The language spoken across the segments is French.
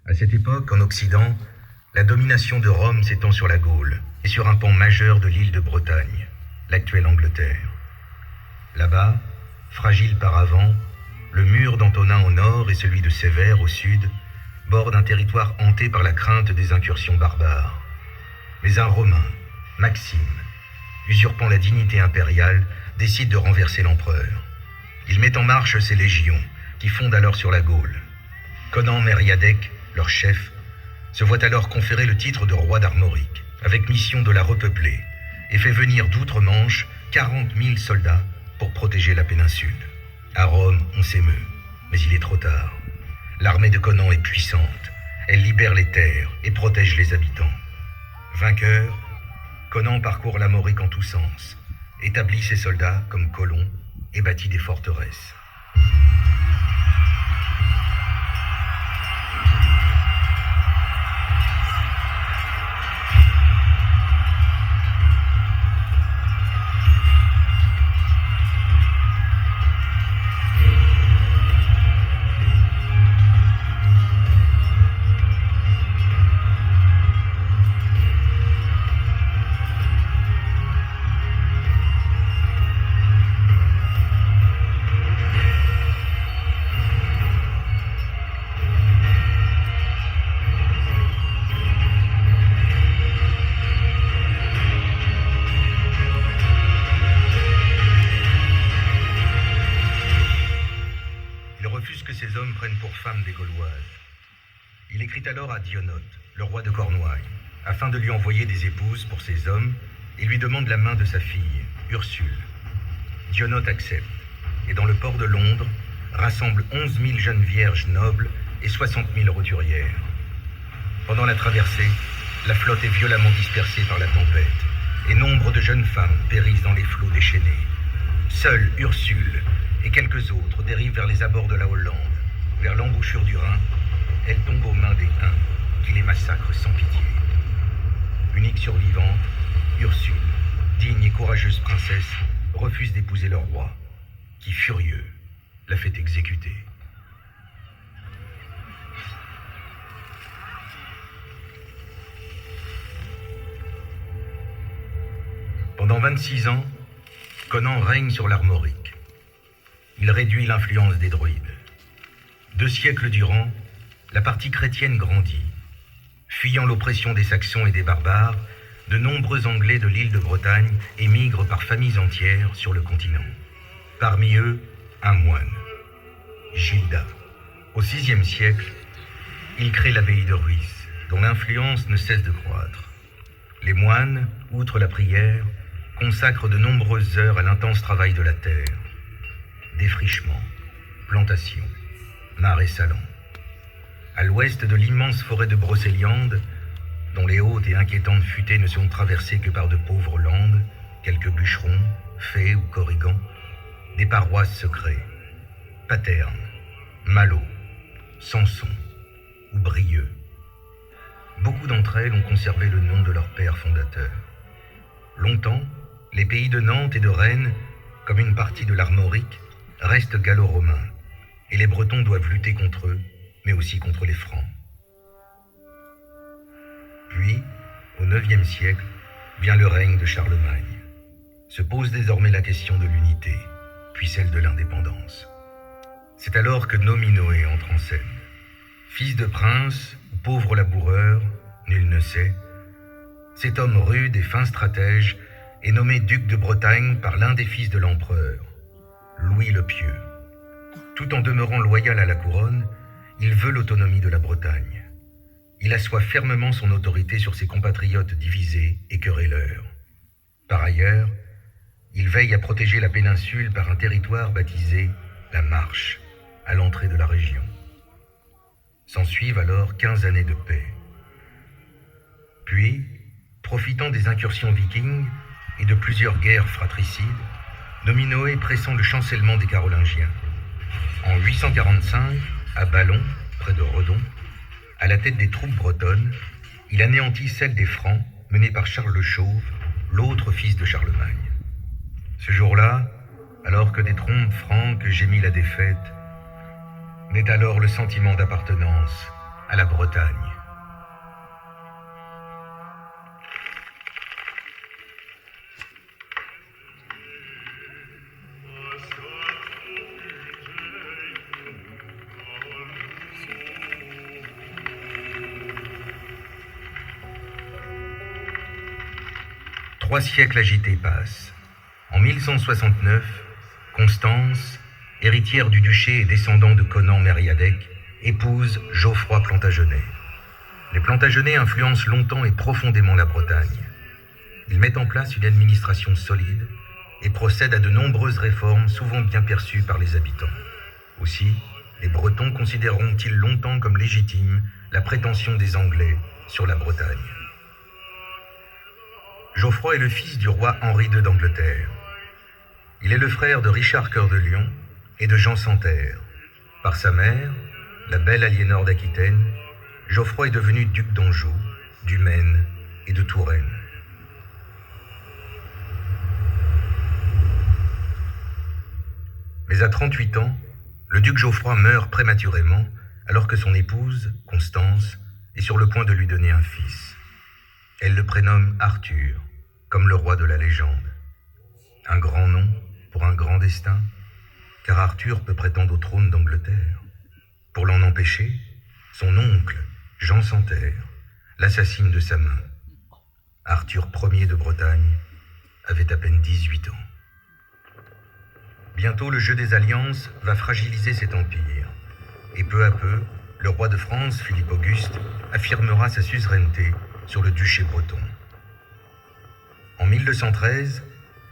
À cette époque, en Occident, la domination de Rome s'étend sur la Gaule et sur un pan majeur de l'île de Bretagne, l'actuelle Angleterre. Là-bas, fragile par avant, le mur d'Antonin au nord et celui de Sévère au sud bordent un territoire hanté par la crainte des incursions barbares. Mais un Romain, Maxime, usurpant la dignité impériale, décide de renverser l'empereur. Il met en marche ses légions, qui fondent alors sur la Gaule. Conan Mériadec, leur chef, se voit alors conférer le titre de roi d'Armorique, avec mission de la repeupler, et fait venir d'outre-Manche 40 000 soldats pour protéger la péninsule. À Rome, on s'émeut, mais il est trop tard. L'armée de Conan est puissante, elle libère les terres et protège les habitants. Vainqueur, Conan parcourt l'Armorique en tous sens, établit ses soldats comme colons et bâtit des forteresses. Ces hommes prennent pour femmes des Gauloises. Il écrit alors à Dionote, le roi de Cornouailles, afin de lui envoyer des épouses pour ses hommes et lui demande la main de sa fille, Ursule. Dionote accepte et dans le port de Londres rassemble 11 000 jeunes vierges nobles et 60 000 roturières. Pendant la traversée, la flotte est violemment dispersée par la tempête et nombre de jeunes femmes périssent dans les flots déchaînés. Seule Ursule et quelques autres dérivent vers les abords de la Hollande, vers l'embouchure du Rhin. Elles tombent aux mains des Huns, qui les massacrent sans pitié. Unique survivante, Ursule, digne et courageuse princesse, refuse d'épouser leur roi, qui, furieux, la fait exécuter. Pendant 26 ans, Conan règne sur l'Armorique. Il réduit l'influence des druides. 2 siècles durant, la partie chrétienne grandit. Fuyant l'oppression des Saxons et des barbares, de nombreux Anglais de l'île de Bretagne émigrent par familles entières sur le continent. Parmi eux, un moine, Gilda. Au VIe siècle, il crée l'abbaye de Rhuys, dont l'influence ne cesse de croître. Les moines, outre la prière, consacrent de nombreuses heures à l'intense travail de la terre. Défrichement, plantation, marais salants. À l'ouest de l'immense forêt de Brocéliande, dont les hautes et inquiétantes futaies ne sont traversées que par de pauvres landes, quelques bûcherons, fées ou corrigans, des paroisses se créent. Paterne, Malo, Samson ou Brieux. Beaucoup d'entre elles ont conservé le nom de leur père fondateur. Longtemps, les pays de Nantes et de Rennes, comme une partie de l'Armorique, restent gallo-romains, et les Bretons doivent lutter contre eux, mais aussi contre les Francs. Puis, au IXe siècle, vient le règne de Charlemagne. Se pose désormais la question de l'unité, puis celle de l'indépendance. C'est alors que Nominoé entre en scène. Fils de prince ou pauvre laboureur, nul ne sait, cet homme rude et fin stratège est nommé duc de Bretagne par l'un des fils de l'empereur, Louis le Pieux. Tout en demeurant loyal à la couronne, il veut l'autonomie de la Bretagne. Il assoit fermement son autorité sur ses compatriotes divisés et querelleurs. Par ailleurs, il veille à protéger la péninsule par un territoire baptisé la Marche, à l'entrée de la région. S'ensuivent alors 15 années de paix. Puis, profitant des incursions vikings et de plusieurs guerres fratricides, Nominoé pressent le chancellement des Carolingiens. En 845, à Ballon, près de Redon, à la tête des troupes bretonnes, il anéantit celle des Francs, menée par Charles le Chauve, l'autre fils de Charlemagne. Ce jour-là, alors que des trompes franques gémit la défaite, naît alors le sentiment d'appartenance à la Bretagne. Trois siècles agités passent. En 1169, Constance, héritière du duché et descendant de Conan Mériadec, épouse Geoffroy Plantagenet. Les Plantagenets influencent longtemps et profondément la Bretagne. Ils mettent en place une administration solide et procèdent à de nombreuses réformes souvent bien perçues par les habitants. Aussi, les Bretons considéreront-ils longtemps comme légitime la prétention des Anglais sur la Bretagne. Geoffroy est le fils du roi Henri II d'Angleterre. Il est le frère de Richard Cœur de Lion et de Jean Santerre. Par sa mère, la belle Aliénor d'Aquitaine, Geoffroy est devenu duc d'Anjou, du Maine et de Touraine. Mais à 38 ans, le duc Geoffroy meurt prématurément alors que son épouse, Constance, est sur le point de lui donner un fils. Elle le prénomme Arthur, comme le roi de la légende. Un grand nom pour un grand destin, car Arthur peut prétendre au trône d'Angleterre. Pour l'en empêcher, son oncle, Jean Santerre, l'assassine de sa main. Arthur Ier de Bretagne avait à peine 18 ans. Bientôt, le jeu des alliances va fragiliser cet empire. Et peu à peu, le roi de France, Philippe Auguste, affirmera sa suzeraineté sur le duché breton. En 1213,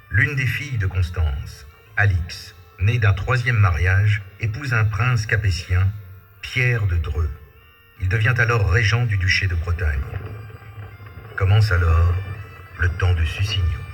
l'une des filles de Constance, Alix, née d'un troisième mariage, épouse un prince capétien, Pierre de Dreux. Il devient alors régent du duché de Bretagne. Commence alors le temps de Sussigno.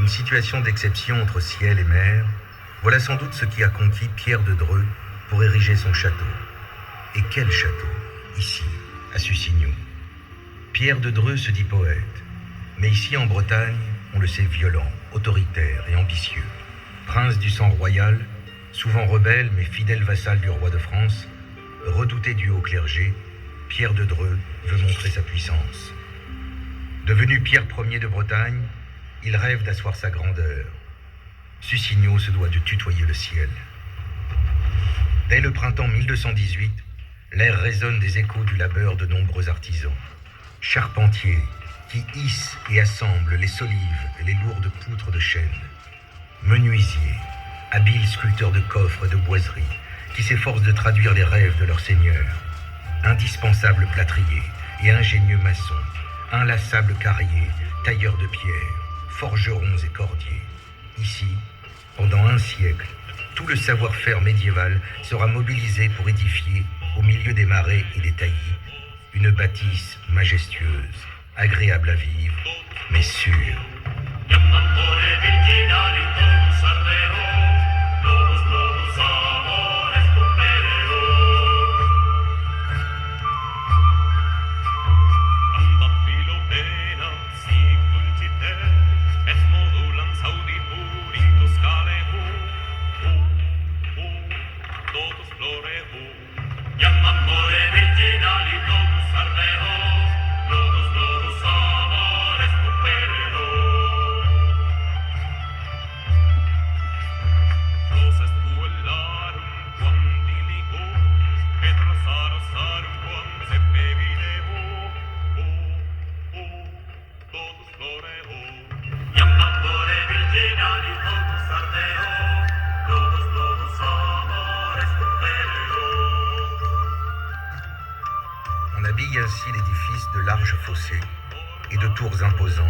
Une situation d'exception entre ciel et mer, voilà sans doute ce qui a conquis Pierre de Dreux pour ériger son château. Et quel château, ici, à Sussigno. Pierre de Dreux se dit poète, mais ici en Bretagne, on le sait violent, autoritaire et ambitieux. Prince du sang royal, souvent rebelle mais fidèle vassal du roi de France, redouté du haut clergé, Pierre de Dreux veut montrer sa puissance. Devenu Pierre Ier de Bretagne, il rêve d'asseoir sa grandeur. Sussigno se doit de tutoyer le ciel. Dès le printemps 1218, l'air résonne des échos du labeur de nombreux artisans. Charpentiers qui hissent et assemblent les solives et les lourdes poutres de chêne. Menuisiers, habiles sculpteurs de coffres et de boiseries, qui s'efforcent de traduire les rêves de leur seigneur. Indispensables plâtriers et ingénieux maçons, inlassables carriers, tailleurs de pierre, forgerons et cordiers. Ici, pendant un siècle, tout le savoir-faire médiéval sera mobilisé pour édifier, au milieu des marais et des taillis, une bâtisse majestueuse, agréable à vivre, mais sûre. aussi l'édifice de larges fossés et de tours imposantes.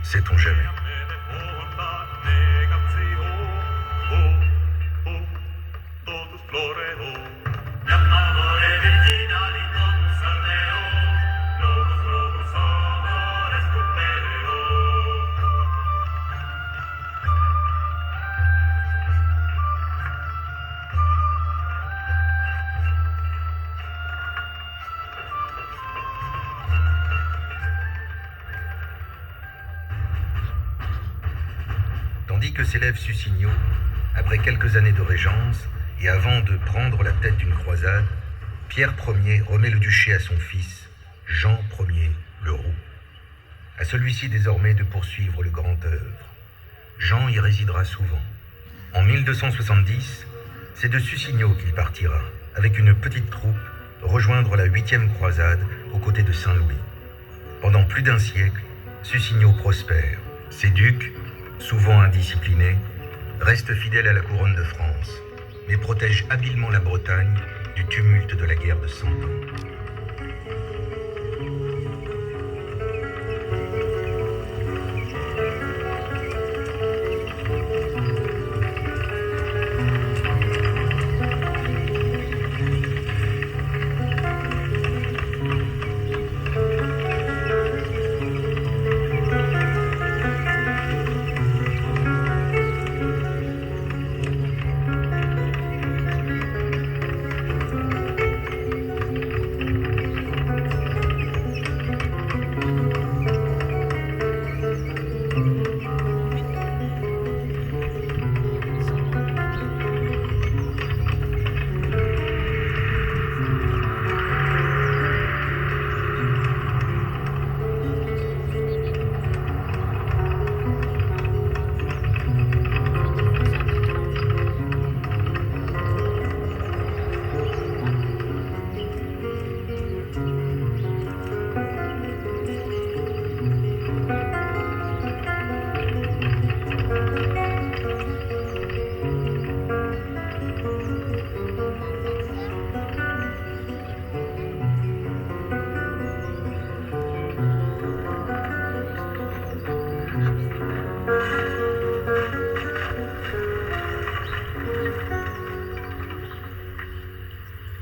Sait-on jamais? Tandis que s'élève Sussigno, après quelques années de régence, et avant de prendre la tête d'une croisade, Pierre Ier remet le duché à son fils, Jean Ier le Roux. À celui-ci désormais de poursuivre le grand œuvre. Jean y résidera souvent. En 1270, c'est de Sussigno qu'il partira, avec une petite troupe, rejoindre la 8e croisade aux côtés de Saint-Louis. Pendant plus d'un siècle, Sussigno prospère. Ses ducs, souvent indisciplinés, restent fidèles à la couronne de France, mais protègent habilement la Bretagne du tumulte de la guerre de 100 ans.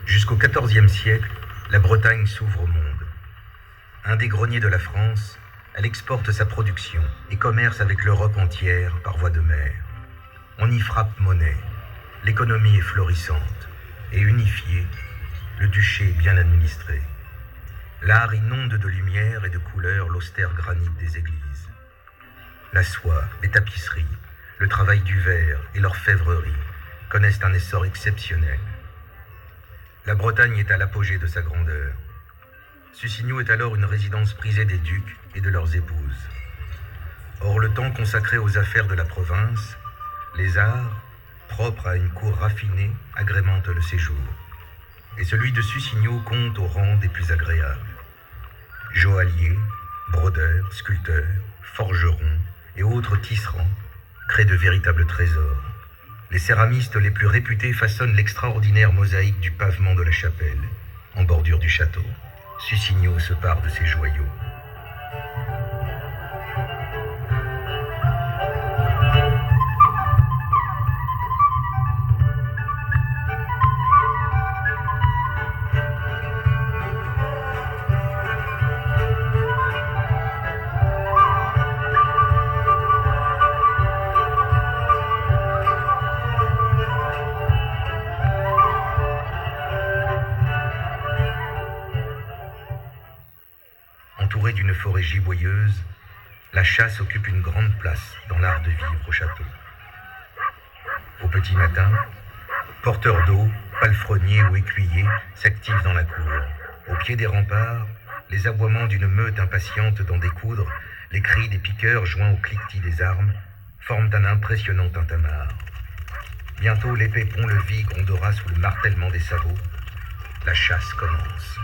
Jusqu'au XIVe siècle, la Bretagne s'ouvre au monde. Un des greniers de la France, elle exporte sa production et commerce avec l'Europe entière par voie de mer. On y frappe monnaie, l'économie est florissante et unifiée, le duché est bien administré. L'art inonde de lumière et de couleurs l'austère granit des églises. La soie, les tapisseries, le travail du verre et l'orfèvrerie connaissent un essor exceptionnel. La Bretagne est à l'apogée de sa grandeur. Sussigno est alors une résidence prisée des ducs et de leurs épouses. Or, le temps consacré aux affaires de la province, les arts, propres à une cour raffinée, agrémentent le séjour. Et celui de Sussigno compte au rang des plus agréables. Joailliers, brodeurs, sculpteurs, forgerons et autres tisserands créent de véritables trésors. Les céramistes les plus réputés façonnent l'extraordinaire mosaïque du pavement de la chapelle, en bordure du château. Sussigno se pare de ses joyaux. Entourée d'une forêt giboyeuse, la chasse occupe une grande place dans l'art de vivre au château. Au petit matin, porteurs d'eau, palefreniers ou écuyers s'activent dans la cour. Au pied des remparts, les aboiements d'une meute impatiente d'en découdre, les cris des piqueurs joints au cliquetis des armes, forment un impressionnant tintamarre. Bientôt l'épais pont-levis grondera sous le martèlement des sabots. La chasse commence.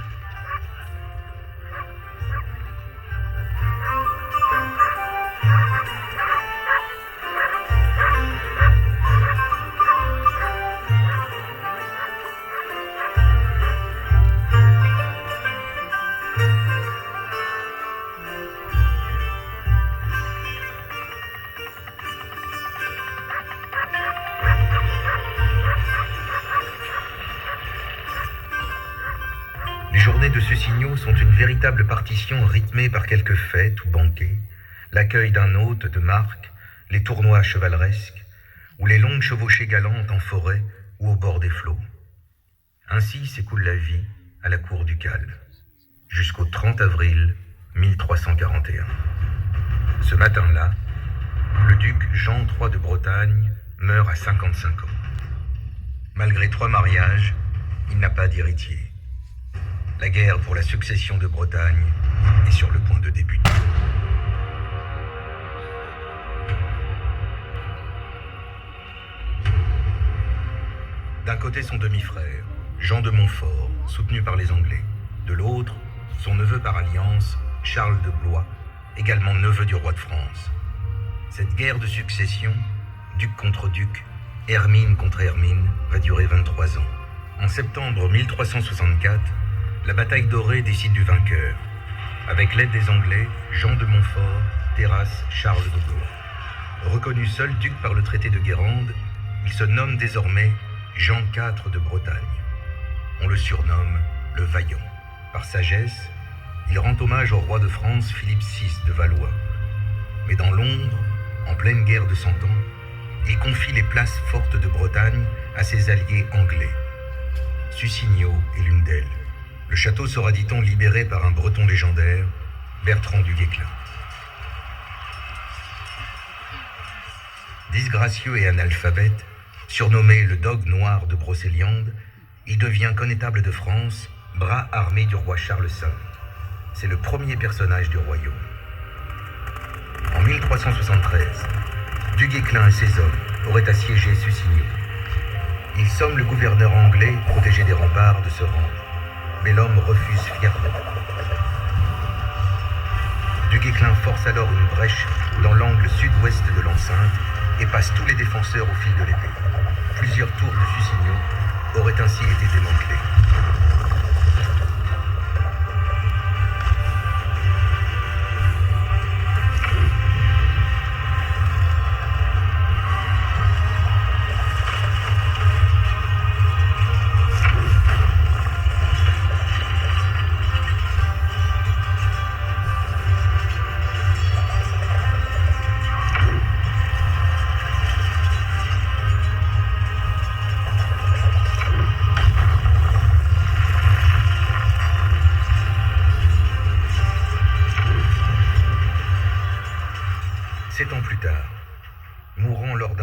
journées de Sussigno sont une véritable partition rythmée par quelques fêtes ou banquets, l'accueil d'un hôte de marque, les tournois chevaleresques, ou les longues chevauchées galantes en forêt ou au bord des flots. Ainsi s'écoule la vie à la cour ducale, jusqu'au 30 avril 1341. Ce matin-là, le duc Jean III de Bretagne meurt à 55 ans. Malgré 3 mariages, il n'a pas d'héritier. La guerre pour la succession de Bretagne est sur le point de débuter. D'un côté, son demi-frère, Jean de Montfort, soutenu par les Anglais. De l'autre, son neveu par alliance, Charles de Blois, également neveu du roi de France. Cette guerre de succession, duc contre duc, Hermine contre Hermine, va durer 23 ans. En septembre 1364, la bataille dorée décide du vainqueur. Avec l'aide des Anglais, Jean de Montfort terrasse Charles de Blois. Reconnu seul duc par le traité de Guérande, il se nomme désormais Jean IV de Bretagne. On le surnomme le Vaillant. Par sagesse, il rend hommage au roi de France Philippe VI de Valois. Mais dans l'ombre, en pleine guerre de 100 ans, il confie les places fortes de Bretagne à ses alliés anglais. Sussigno est l'une d'elles. Le château sera, dit-on, libéré par un breton légendaire, Bertrand du Guesclin. Disgracieux et analphabète, surnommé le dogue noir de Brocéliande, il devient connétable de France, bras armé du roi Charles V. C'est le premier personnage du royaume. En 1373, du Guesclin et ses hommes auraient assiégé Sussigno. Ils somment le gouverneur anglais, protégé des remparts, de se rendre. Mais l'homme refuse fièrement. Du Guesclin force alors une brèche dans l'angle sud-ouest de l'enceinte et passe tous les défenseurs au fil de l'épée. Plusieurs tours de Sussigno auraient ainsi été démantelées.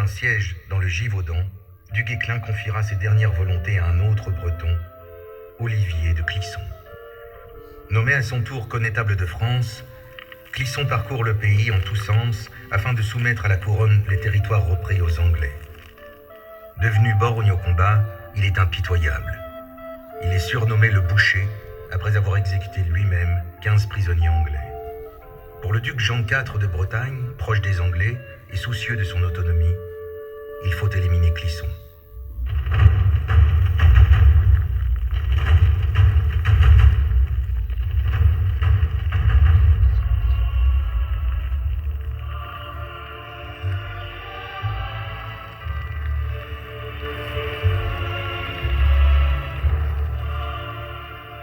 Siège dans le Givaudan, du Guesclin confiera ses dernières volontés à un autre breton, Olivier de Clisson. Nommé à son tour connétable de France, Clisson parcourt le pays en tous sens afin de soumettre à la couronne les territoires repris aux Anglais. Devenu borgne au combat, il est impitoyable. Il est surnommé le Boucher après avoir exécuté lui-même 15 prisonniers anglais. Pour le duc Jean IV de Bretagne, proche des Anglais et soucieux de son autonomie, il faut éliminer Clisson.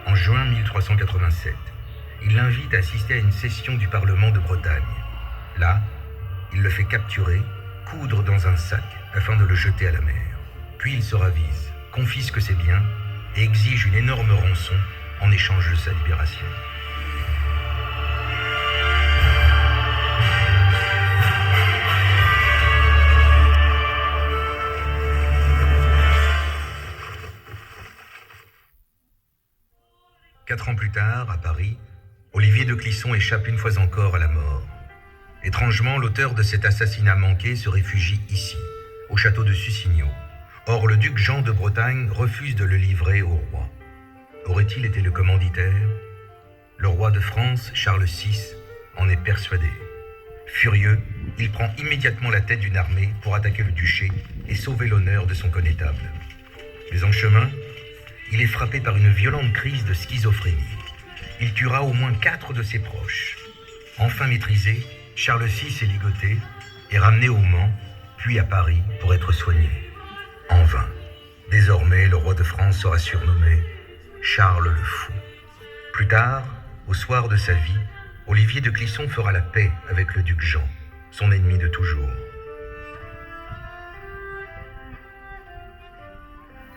En juin 1387, il l'invite à assister à une session du Parlement de Bretagne. Là, il le fait capturer, coudre dans un sac afin de le jeter à la mer. Puis il se ravise, confisque ses biens et exige une énorme rançon en échange de sa libération. Quatre ans plus tard, à Paris, Olivier de Clisson échappe une fois encore à la mort. Étrangement, l'auteur de cet assassinat manqué se réfugie ici, au château de Sussigno. Or, le duc Jean de Bretagne refuse de le livrer au roi. Aurait-il été le commanditaire? Le roi de France, Charles VI, en est persuadé. Furieux, il prend immédiatement la tête d'une armée pour attaquer le duché et sauver l'honneur de son connétable. Mais en chemin, il est frappé par une violente crise de schizophrénie. Il tuera au moins 4 de ses proches. Enfin maîtrisé, Charles VI est ligoté et ramené au Mans, puis à Paris pour être soigné. En vain. Désormais, le roi de France sera surnommé Charles le Fou. Plus tard, au soir de sa vie, Olivier de Clisson fera la paix avec le duc Jean, son ennemi de toujours.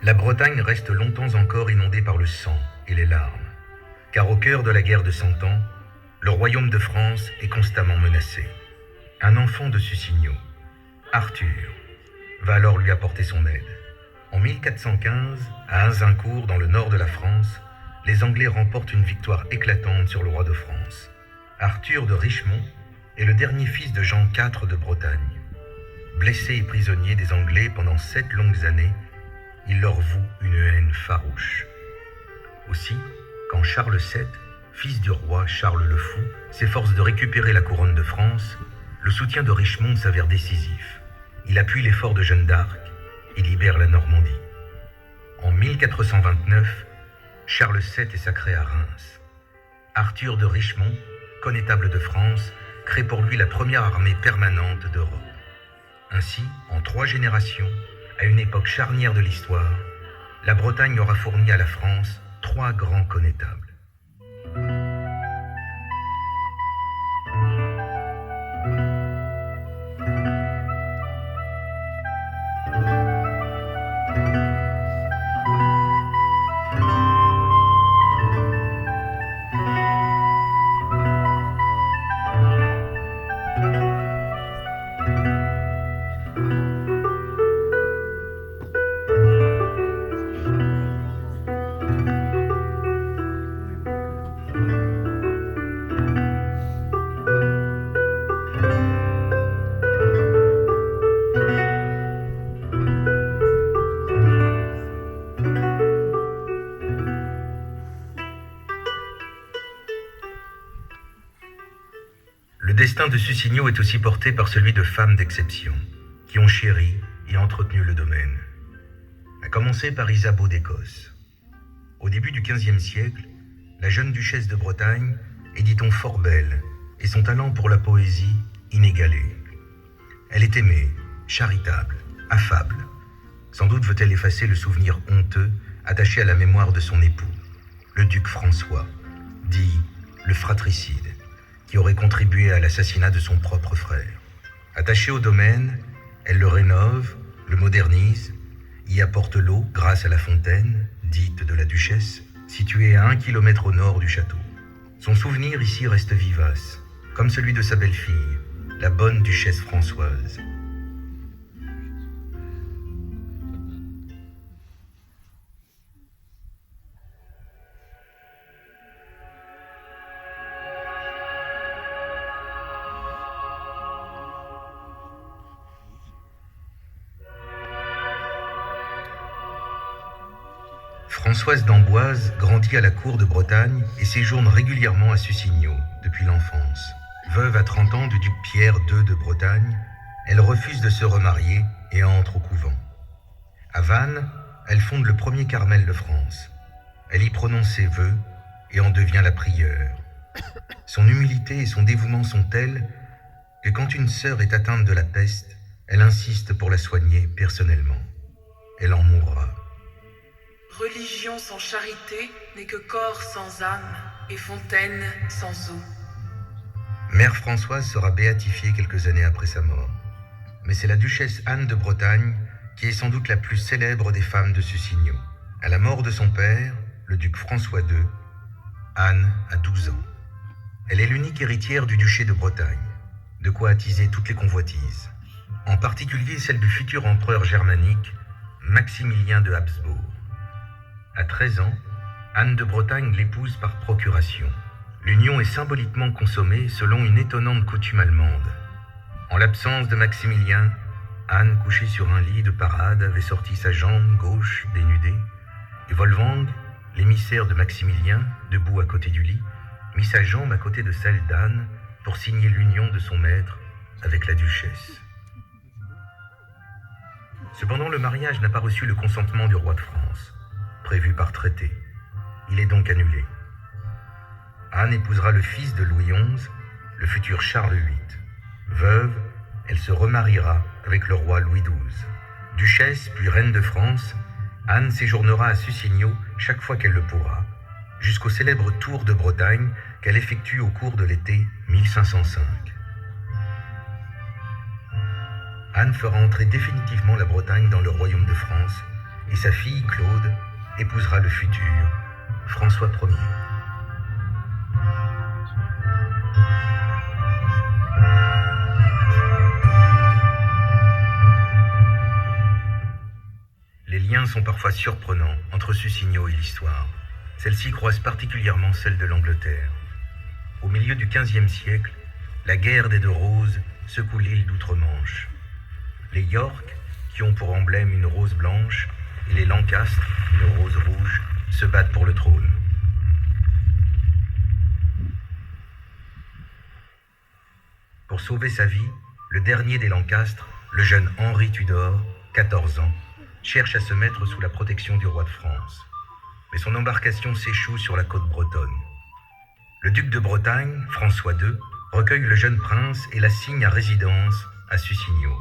La Bretagne reste longtemps encore inondée par le sang et les larmes, car au cœur de la guerre de Cent Ans, le royaume de France est constamment menacé. Un enfant de Sussigno, Arthur, va alors lui apporter son aide. En 1415, à Azincourt, dans le nord de la France, les Anglais remportent une victoire éclatante sur le roi de France. Arthur de Richmond est le dernier fils de Jean IV de Bretagne. Blessé et prisonnier des Anglais pendant 7 longues années, il leur voue une haine farouche. Aussi, quand Charles VII, fils du roi Charles le Fou, s'efforce de récupérer la couronne de France, le soutien de Richmond s'avère décisif. Il appuie l'effort de Jeanne d'Arc et libère la Normandie. En 1429, Charles VII est sacré à Reims. Arthur de Richmond, connétable de France, crée pour lui la première armée permanente d'Europe. Ainsi, en 3 générations, à une époque charnière de l'histoire, la Bretagne aura fourni à la France 3 grands connétables. Le destin de Sussigno est aussi porté par celui de femmes d'exception, qui ont chéri et entretenu le domaine. À commencer par Isabeau d'Écosse. Au début du XVe siècle, la jeune duchesse de Bretagne est, dit-on, fort belle, et son talent pour la poésie inégalé. Elle est aimée, charitable, affable. Sans doute veut-elle effacer le souvenir honteux attaché à la mémoire de son époux, le duc François, dit le fratricide, qui aurait contribué à l'assassinat de son propre frère. Attachée au domaine, elle le rénove, le modernise, y apporte l'eau grâce à la fontaine, dite de la duchesse, située à 1 kilomètre au nord du château. Son souvenir ici reste vivace, comme celui de sa belle-fille, la bonne duchesse Françoise. Françoise d'Amboise grandit à la cour de Bretagne et séjourne régulièrement à Sussigno depuis l'enfance. Veuve à 30 ans du duc Pierre II de Bretagne, elle refuse de se remarier et entre au couvent. À Vannes, elle fonde le premier Carmel de France. Elle y prononce ses vœux et en devient la prieure. Son humilité et son dévouement sont tels que quand une sœur est atteinte de la peste, elle insiste pour la soigner personnellement. Elle en mourra. Religion sans charité n'est que corps sans âme et fontaine sans eau. Mère Françoise sera béatifiée quelques années après sa mort. Mais c'est la duchesse Anne de Bretagne qui est sans doute la plus célèbre des femmes de Sussigno. À la mort de son père, le duc François II, Anne a 12 ans. Elle est l'unique héritière du duché de Bretagne, de quoi attiser toutes les convoitises, en particulier celle du futur empereur germanique, Maximilien de Habsbourg. À 13 ans, Anne de Bretagne l'épouse par procuration. L'union est symboliquement consommée selon une étonnante coutume allemande. En l'absence de Maximilien, Anne, couchée sur un lit de parade, avait sorti sa jambe gauche dénudée, et Wolfgang, l'émissaire de Maximilien, debout à côté du lit, mit sa jambe à côté de celle d'Anne pour signer l'union de son maître avec la duchesse. Cependant, le mariage n'a pas reçu le consentement du roi de France, prévu par traité. Il est donc annulé. Anne épousera le fils de Louis XI, le futur Charles VIII. Veuve, elle se remariera avec le roi Louis XII. Duchesse puis reine de France, Anne séjournera à Sussigno chaque fois qu'elle le pourra, jusqu'au célèbre tour de Bretagne qu'elle effectue au cours de l'été 1505. Anne fera entrer définitivement la Bretagne dans le royaume de France et sa fille Claude épousera le futur François Ier. Les liens sont parfois surprenants entre Sussigno et l'histoire. Celle-ci croise particulièrement celle de l'Angleterre. Au milieu du XVe siècle, la guerre des 2 roses secoue l'île d'Outre-Manche. Les York, qui ont pour emblème une rose blanche, et les Lancastre, une rose rouge, se battent pour le trône. Pour sauver sa vie, le dernier des Lancastre, le jeune Henri Tudor, 14 ans, cherche à se mettre sous la protection du roi de France. Mais son embarcation s'échoue sur la côte bretonne. Le duc de Bretagne, François II, recueille le jeune prince et l'assigne à résidence à Sussigno.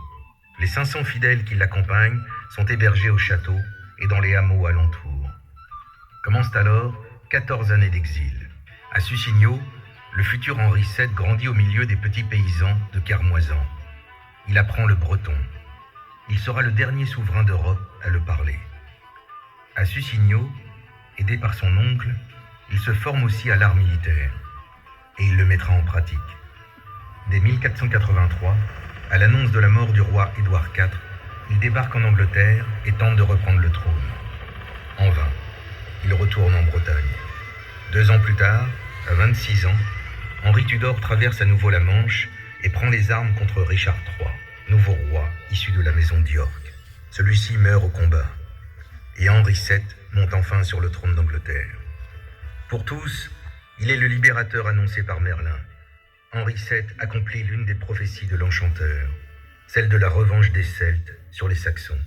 Les 500 fidèles qui l'accompagnent sont hébergés au château et dans les hameaux alentours. Commencent alors 14 années d'exil. À Sussigno, le futur Henri VII grandit au milieu des petits paysans de Kermoisan. Il apprend le breton. Il sera le dernier souverain d'Europe à le parler. À Sussigno, aidé par son oncle, il se forme aussi à l'art militaire et il le mettra en pratique. Dès 1483, à l'annonce de la mort du roi Édouard IV, il débarque en Angleterre et tente de reprendre le trône. En vain, il retourne en Bretagne. 2 ans plus tard, à 26 ans, Henri Tudor traverse à nouveau la Manche et prend les armes contre Richard III, nouveau roi issu de la maison d'York. Celui-ci meurt au combat et Henri VII monte enfin sur le trône d'Angleterre. Pour tous, il est le libérateur annoncé par Merlin. Henri VII accomplit l'une des prophéties de l'Enchanteur, celle de la revanche des Celtes sur les Saxons.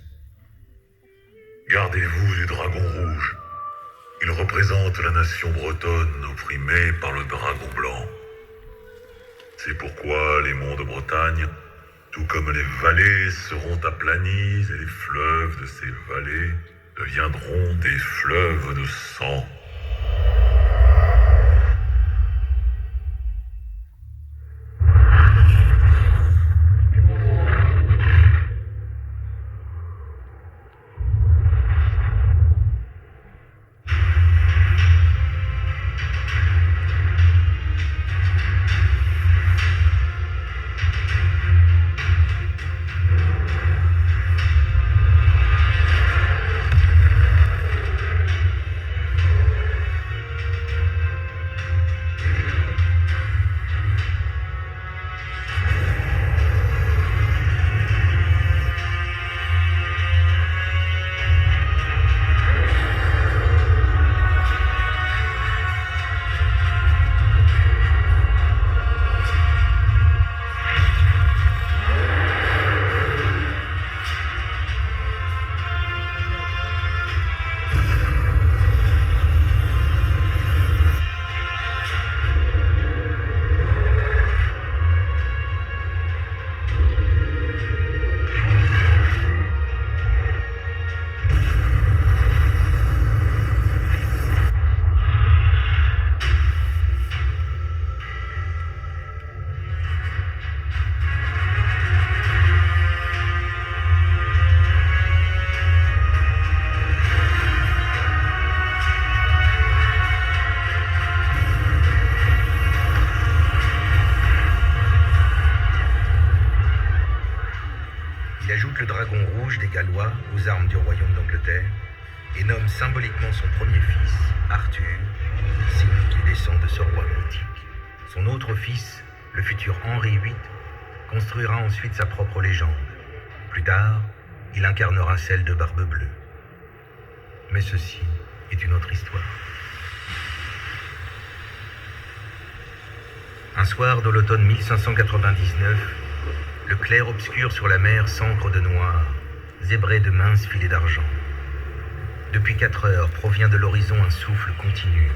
Gardez-vous du dragon rouge. Il représente la nation bretonne opprimée par le dragon blanc. C'est pourquoi les monts de Bretagne, tout comme les vallées, seront aplanis et les fleuves de ces vallées deviendront des fleuves de sang. Il ajoute le dragon rouge des Gallois aux armes du royaume d'Angleterre et nomme symboliquement son premier fils, Arthur, signe qu'il descend de ce roi mythique. Son autre fils, le futur Henri VIII, construira ensuite sa propre légende. Plus tard, il incarnera celle de Barbe Bleue. Mais ceci est une autre histoire. Un soir de l'automne 1599, le clair-obscur sur la mer s'encre de noir, zébré de minces filets d'argent. Depuis 4 heures provient de l'horizon un souffle continu,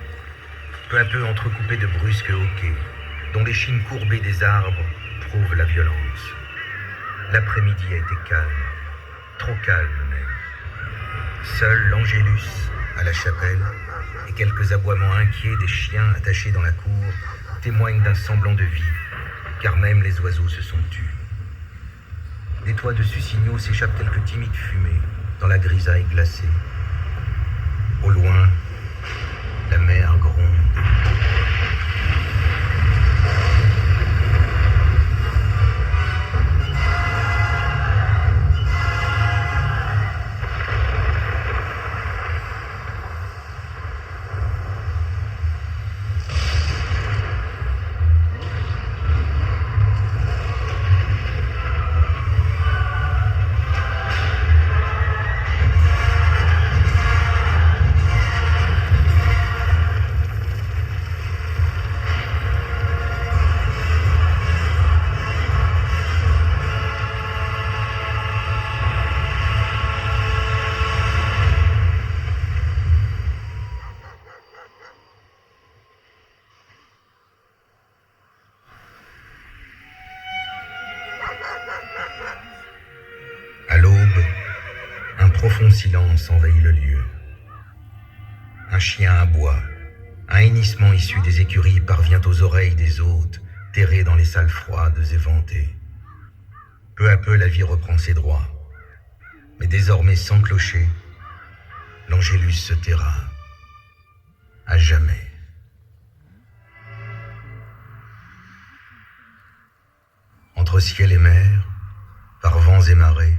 peu à peu entrecoupé de brusques hoquets, dont les chines courbées des arbres prouvent la violence. L'après-midi a été calme, trop calme même. Seul l'Angélus, à la chapelle, et quelques aboiements inquiets des chiens attachés dans la cour témoignent d'un semblant de vie, car même les oiseaux se sont tus. Des toits de Sussigno s'échappent quelques timides fumées dans la grisaille glacée. Au loin, la mer gronde. À l'aube, un profond silence envahit le lieu. Un chien aboie, un hennissement issu des écuries parvient aux oreilles des hôtes, terrés dans les salles froides et ventées. Peu à peu, la vie reprend ses droits. Mais désormais sans clocher, l'Angélus se taira. À jamais. Entre ciel et mer, par vents et marées,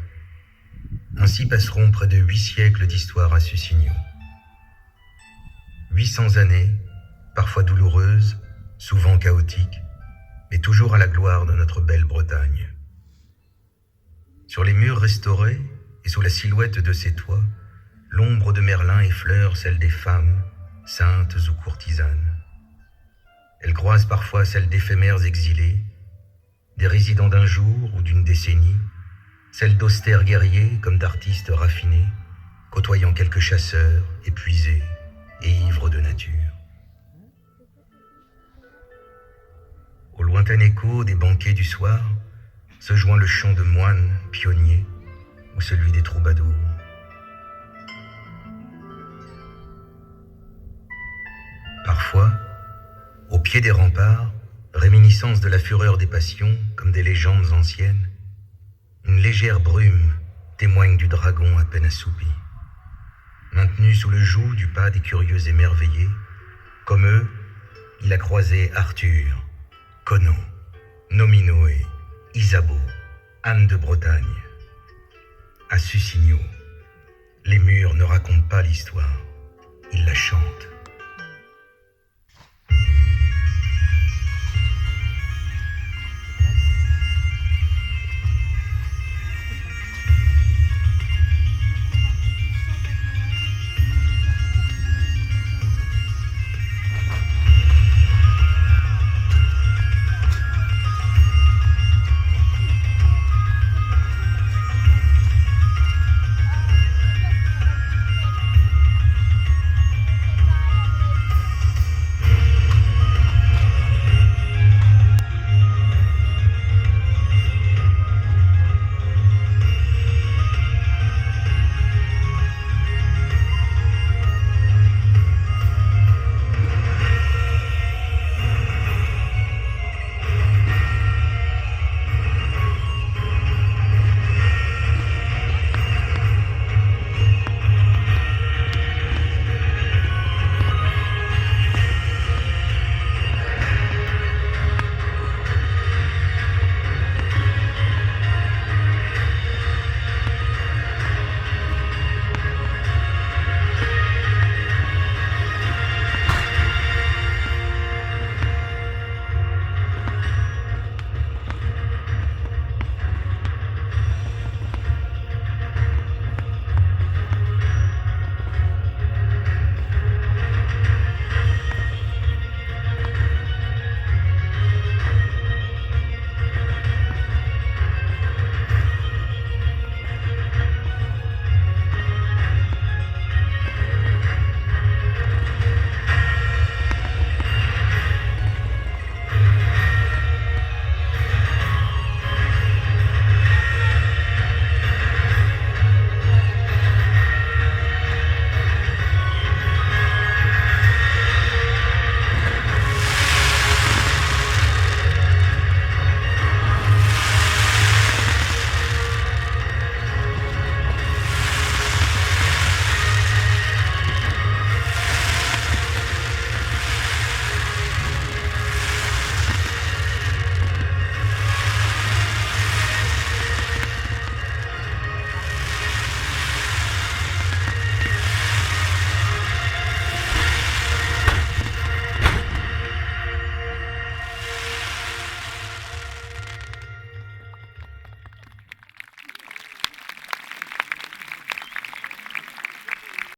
ainsi passeront près de 8 siècles d'histoire à Sussigno. 800 années, parfois douloureuses, souvent chaotiques, mais toujours à la gloire de notre belle Bretagne. Sur les murs restaurés et sous la silhouette de ses toits, l'ombre de Merlin effleure celle des femmes, saintes ou courtisanes. Elle croise parfois celle d'éphémères exilés, des résidents d'un jour ou d'une décennie, celle d'austères guerriers comme d'artistes raffinés, côtoyant quelques chasseurs épuisés et ivres de nature. Au lointain écho des banquets du soir se joint le chant de moines pionniers ou celui des troubadours. Parfois, au pied des remparts, réminiscence de la fureur des passions comme des légendes anciennes, une légère brume témoigne du dragon à peine assoupi. Maintenu sous le joug du pas des curieux émerveillés, comme eux, il a croisé Arthur, Conan, Nominoé, Isabeau, Anne de Bretagne. À Sussigno, les murs ne racontent pas l'histoire, ils la chantent.